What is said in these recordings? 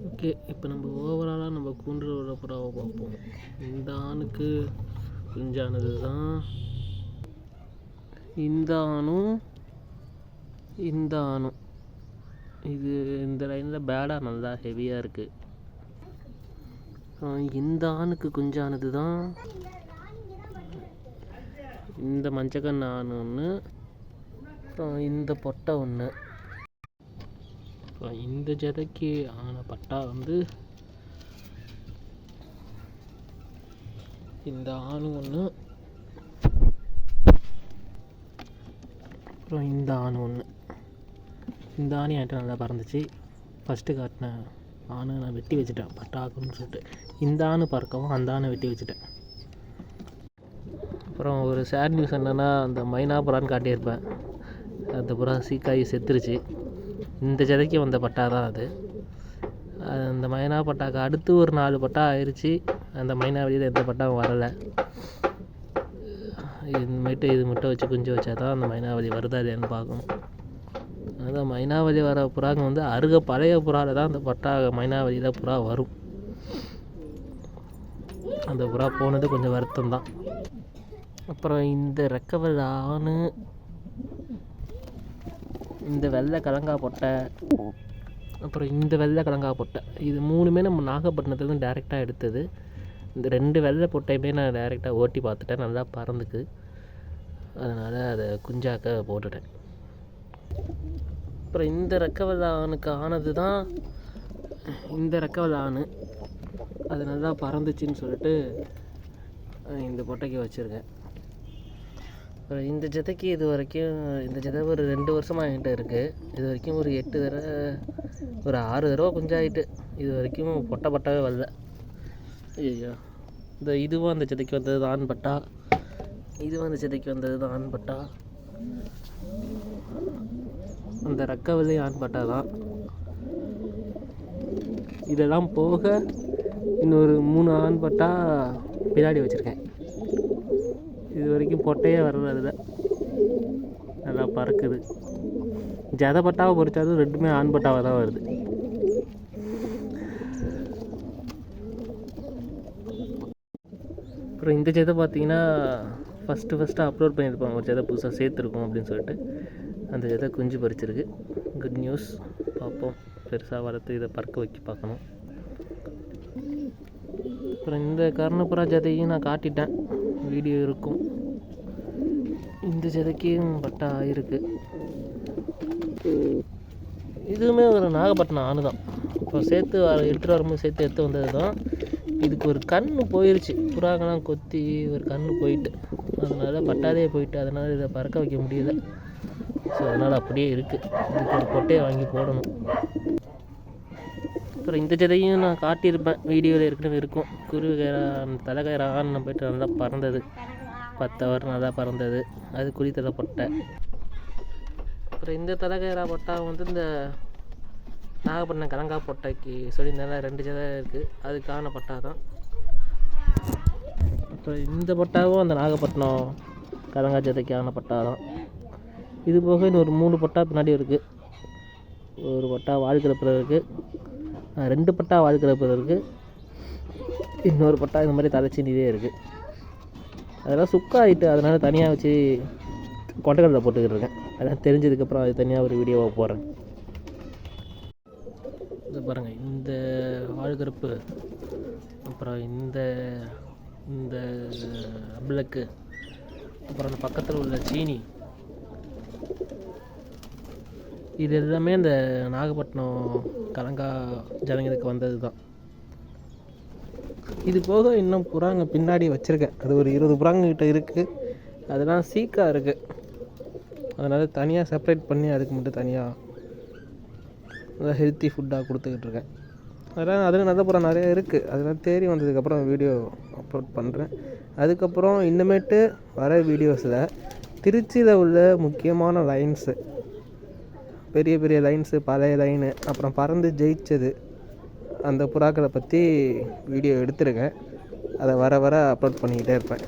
Okay, இப்போ நம்ம ஓவராலாக நம்ம கூண்டுல புறாவை பார்ப்போம். இந்த ஆணுக்கு குஞ்சானது தான் இந்த ஆணும் இந்த ஆணும். இது இந்த லைனில் பேடாக நல்லா ஹெவியாக இருக்குது. இந்த ஆணுக்கு குஞ்சானது தான் இந்த மஞ்சக்கண்ணு ஆண் ஒன்று, அப்புறம் இந்த பொட்டை ஒன்று. அப்புறம் இந்த ஜதைக்கு ஆன பட்டா வந்து இந்த ஆணு ஒன்று, அப்புறம் இந்த ஆணு ஒன்று. இந்த ஆணி என்கிட்ட நல்லா பறந்துச்சு. ஃபஸ்ட்டு காட்டின ஆணை நான் வெட்டி வச்சுட்டேன் பட்டாக்குன்னு சொல்லிட்டு. இந்த ஆணு பறக்கவும் அந்த ஆணை வெட்டி வச்சுட்டேன். அப்புறம் ஒரு சேட் நியூஸ் என்னென்னா, அந்த மைனா புறான்னு காட்டியிருப்பேன். அந்த புறா சீக்காயி செத்துருச்சு. இந்த ஜதைக்கு வந்த பட்டா தான் அது. அந்த மைனா பட்டாக்கு அடுத்து ஒரு 4 பட்டா ஆயிடுச்சு. அந்த மைனா வெளியில் எந்த பட்டாவும் வரலை. இது மட்டும் வச்சு குஞ்சு வச்சா தான் அந்த மைனாவளி வருதா இல்லையான்னு பார்க்கணும். அதான் மைனாவளி வர புறாங்க வந்து பழைய புறாவில் தான் அந்த பட்டா மைனாவளியில் புறா வரும். அந்த புறா போனது கொஞ்சம் வருத்தம் தான். அப்புறம் இந்த ரெக்கவல் ஆணு, இந்த வெள்ளை கலங்கா பொட்டை, அப்புறம் இந்த வெள்ளை கலங்கா பொட்டை, இது 3மே நம்ம நாகப்பட்டினத்துலேருந்து டேரெக்டாக எடுத்தது. இந்த 2 வெள்ளை பொட்டையுமே நான் டேரெக்டாக ஓட்டி பார்த்துட்டேன், நல்லா பறந்துக்கு. அதனால் அதை குஞ்சாக்க போட்டுட்டேன். அப்புறம் இந்த ரெக்கவல் ஆணுக்கு ஆனது தான் இந்த ரெக்கவல் ஆணு. அது நல்லா பறந்துச்சின்னு சொல்லிட்டு இந்த பொட்டைக்கு வச்சுருக்கேன். அப்புறம் இந்த ஜதைக்கு இது வரைக்கும் இந்த ஜதை ஒரு 2 வருஷமாக என்கிட்ட இருக்குது. இது வரைக்கும் ஒரு 8 தடவை ஒரு 6 தடவை குஞ்சாயிட்டு. இது வரைக்கும் பட்டாவே வரல. ஐயோ, இதுவும் அந்த ஜதைக்கு வந்தது தான் ஆண் பட்டா, இதுவும் அந்த ஜதைக்கு வந்தது தான் ஆண் பட்டா. அந்த ரெக்கவலே ஆண் பட்டா தான். இதெல்லாம் போக இன்னொரு 3 ஆண் பட்டா பின்னாடி வச்சுருக்கேன். இது வரைக்கும் பொட்டையே வர்றதில்ல, நல்லா பறக்குது. ஜதை பட்டாவை பொறிச்சாலும் 2மே ஆண் பட்டாவாக தான் வருது. அப்புறம் இந்த ஜதை பார்த்தீங்கன்னா ஃபஸ்ட்டு அப்லோட் பண்ணியிருப்பாங்க, ஒரு ஜதை புதுசாக சேர்த்துருக்கோம் அப்படின்னு சொல்லிட்டு. அந்த ஜதை குஞ்சு பறிச்சிருக்கு. Good news. பார்ப்போம், பெருசாக வளர்த்து இதை பறக்க வைக்க பார்க்கணும். அப்புறம் இந்த கர்ணப்புறா ஜதையும் நான் காட்டிட்டேன், வீடியோ இருக்கும். இந்த ஜதைக்கும் பட்டா ஆயிருக்கு. இதுவுமே ஒரு நாகப்பட்டினம் ஆணு தான். இப்போ சேர்த்து எடுத்துகிட்டு வரும்போது சேர்த்து எடுத்து வந்தது தான். இதுக்கு ஒரு கண் போயிடுச்சு, புறாங்கெல்லாம் கொத்தி ஒரு கண் போயிட்டு, அதனால் பட்டாதே போயிட்டு, அதனால் இதை பறக்க வைக்க முடியல. ஸோ அதனால் அப்படியே இருக்குது. இதுக்கு ஒரு பொட்டையை வாங்கி போடணும். அப்புறம் இந்த ஜதையும் நான் காட்டியிருப்பேன், வீடியோவில் ஏற்கனவே இருக்கும். தலைகயிறா ஆண் போய்ட்டு நல்லா பறந்தது, 10 ஹவர் நல்லா பறந்தது. அது குழித்தலை பொட்டை. அப்புறம் இந்த தலைகயிறா பொட்டா வந்து இந்த நாகப்பட்டினம் கலங்கா பொட்டைக்கு சொல்லியிருந்தால 2 ஜதை இருக்குது, அதுக்கான பட்டா தான். அப்புறம் இந்த பட்டாவும் அந்த நாகப்பட்டினம் கலங்கா ஜதைக்கான பட்டா தான். இது போக இன்னொரு 3 பட்டா பின்னாடி இருக்குது. ஒரு பட்டா வாழ்கிறப்பில் இருக்குது, 2 பட்டா வாழ்கிறப்பில் இருக்குது, இன்னொரு பட்டா இந்த மாதிரி தலைச்சீனிலே இருக்குது. அதெல்லாம் சுக்காயிட்டு, அதனால் தனியாக வச்சு கொண்டைக்கடலை போட்டுக்கிட்டு இருக்கேன். அதெல்லாம் தெரிஞ்சதுக்கப்புறம் அது தனியாக ஒரு வீடியோவாக போடுறேன். இது பாருங்கள், இந்த வாழ்கறுப்பு, அப்புறம் இந்த அப்ளக்கு, அப்புறம் அந்த பக்கத்தில் உள்ள சீனி, இது எல்லாமே இந்த நாகப்பட்டினம் கலங்கா ஜனங்களுக்கு வந்தது தான். இது போக இன்னும் புறாங்க பின்னாடி வச்சுருக்கேன், அது ஒரு 20 புறாங்கக்கிட்ட இருக்குது. அதெல்லாம் சீக்காக இருக்குது, அதனால் தனியாக செப்பரேட் பண்ணி அதுக்கு மட்டும் தனியாக நல்லா ஹெல்த்தி ஃபுட்டாக கொடுத்துக்கிட்டு இருக்கேன். அதெல்லாம் அதில் நல்ல புறா நிறையா இருக்குது. அதெல்லாம் தேடி வந்ததுக்கப்புறம் வீடியோ அப்லோட் பண்ணுறேன். அதுக்கப்புறம் இன்னமேட்டு வர வீடியோஸில் திருச்சியில் உள்ள முக்கியமான லைன்ஸு, பெரிய பெரிய லைன்ஸு, பழைய லைனு, அப்புறம் பறந்து ஜெயிச்சது, அந்த புறாக்களை பற்றி வீடியோ எடுத்துருக்கேன். அதை வர அப்லோட் பண்ணிக்கிட்டே இருப்பேன்.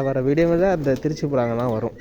வர வீடியோவில் அந்த திருச்சி புறாங்கலாம் வரும்.